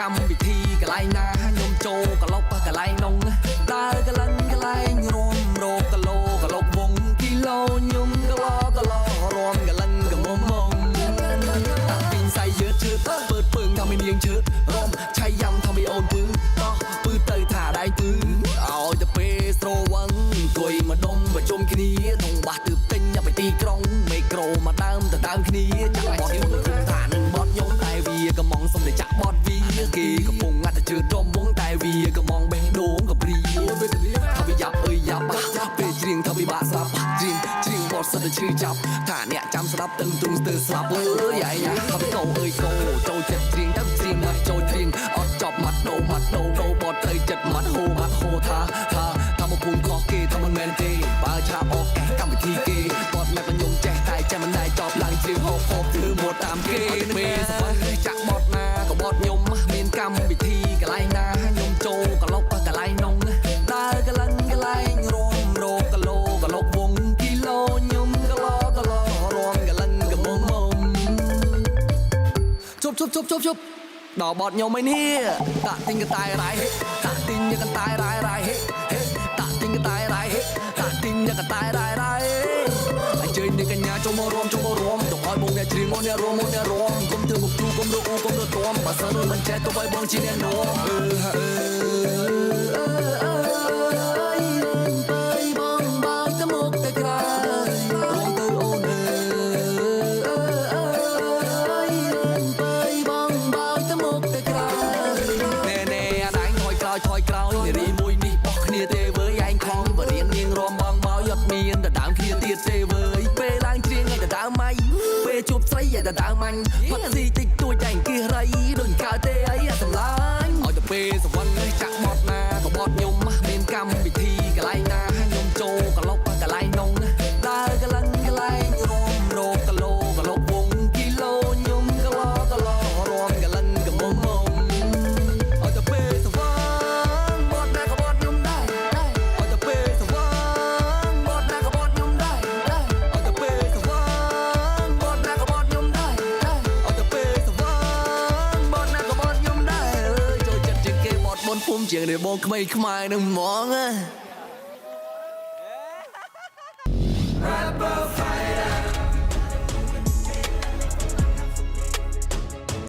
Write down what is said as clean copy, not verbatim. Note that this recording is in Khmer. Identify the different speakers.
Speaker 1: កម្មវិធីកន្លែងណាខ្ញុំចូលកឡុកកន្លែងនងដើរកន្លងកន្លែងរំរោគឡូកឡុកវងគីឡូខ្ញុំកឡោរំកន្លងកមុំមកតាពីងសៃយើជឿពើពើងថាមាននាងជឿរំឆៃយ៉ាំថាមានអូនពើតោះពើទៅថាដៃពើឲ្យទៅពេលស្រវឹងគួយមកដុំប្រជុំគ្នាធំបាសទើបទិញទៅទីក្រុងមេក្រូមកដើមទៅដើមគ្នាចាក់បត់ខ្ញុំទៅថានឹងបត់ខ្ញុំតែវាកំងសុំតែចាក់បត់វាគេកំពុងងាត់តែជឿដុំវងតែវាកំងបេះដូងកំព្រីថាវាយ៉ាប់អើយយ៉ាប់បាក់ពេលច្រៀងថាវាបាក់ស្លាប់ច្រៀងបត់សិតតែឈឺចាប់ថាអ្នកចាំស្ដាប់ទាំងទ្រូងស្ទើស្លាប់អើយអាយថាវាកោអើយកោចូលចិត្តច្រៀងទៅច្រៀងមកចូលច្រៀងអត់ចប់មាត់ដោបត់ទៅចិត្តមាត់ហូថាមកពូនខុសគេថាមិនមែនទេបើឆាប់អកកម្មវិធីគេបត់មកខ្ញុំចេះតែចាំមិនដែរចប់ឡើងច្រៀងហូបធ្វើមកតាមគេពេលសវ័យចាក់បត់ណាក៏បត់ខ្ញុំមានកម្មវិធីកន្លែងណាខ្ញុំចូលកឡុកកន្លែងនងដើរកន្លងកន្លែងរំរោគឡូកឡុកវងគីឡូខ្ញុំកឡោរំកន្លងកមុំជប់ដល់បត់ខ្ញុំឯនេះតាក់ទិញកតែរ៉ៃតាក់ទិញកតែរ៉ៃតាក់ទិញកតែរ៉ៃតាក់ទិញកតែរ៉ៃអញ្ជើញអ្នកកញ្ញាចូលមករួមទៅឲ្យបងអ្នកច្រៀងមកអ្នករួមគុំធ្វើមកទូគុំរកគុំរត់ទ្រាំបើសិនមិនចេះទៅឲ្យបងជាអ្នកនោះបងបើទៅមកទៅក្រៅរួមទៅអូនថយក្រោយរីមួយនេះបោះគ្នាទេវើយឯងខំបរៀននាងរំបងបោយអត់មានដដើមគ្នាទៀតទេវើយពេលឡើងច្រៀងឲ្យដដើមម៉ៃពេលជួបស្រីឲ្យដដើមមាញ់ផុតស៊ីតិចតួចតែគិះរៃដូចកើតទេអីសម្លាញ់ឲ្យទៅពេលសវណ្ណចាក់បត់ណាក៏បត់ខ្ញុំមានកម្មវិធីកន្លែងណាខ្ញុំចូលកឡុកកន្លែងនងដើរកន្លងកន្លែងរំរោគឡូកឡុកវងគីឡូខ្ញុំកឡោរំកន្លងកមុំពុំជាងនេះបងក្មេងខ្មែរនឹងហ្មង